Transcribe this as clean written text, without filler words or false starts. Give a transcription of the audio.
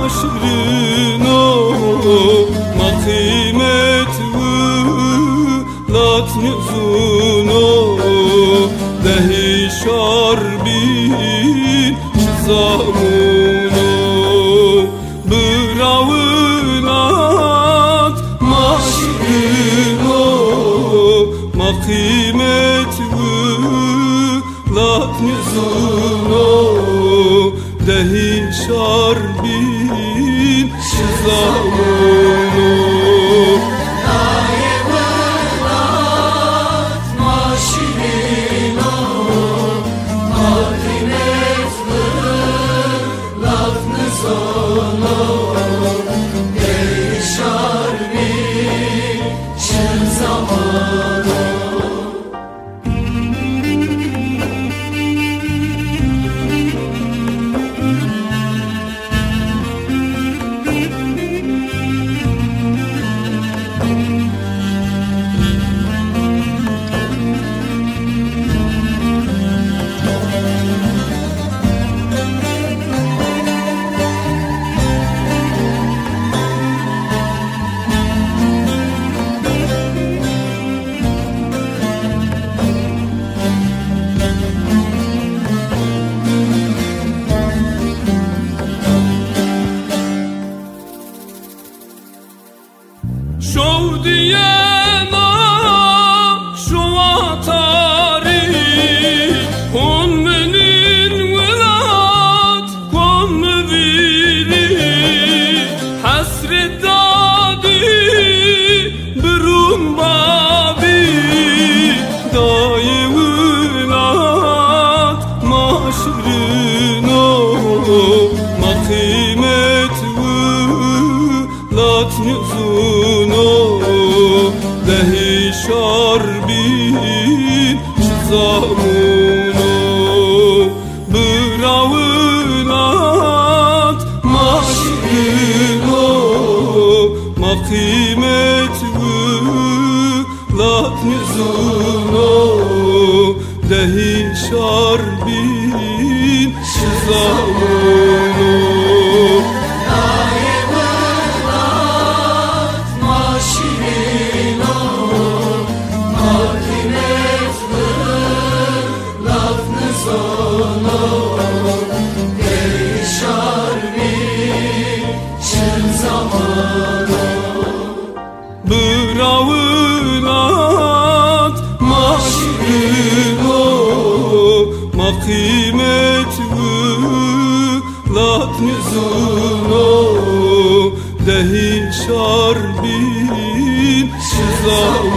maşrino ma kıymet lat nüzuno dehi şarbin şizamuno bıravınat maşrino ma kıymet lat nüzuno dehi şarbin şizamuno Şov diyena şov atari kon menin velat kon mevili hasret dadi birum babi dayi velat maşrino ma kıymet velat nüzuno dehi şarbin şizamuno bıravınat maşrino ma kıymet lat nüzuno dehi şarbin şizamuno bıravınat maşrino ma kıymet lat nüzuno dehi şarbin şizamuno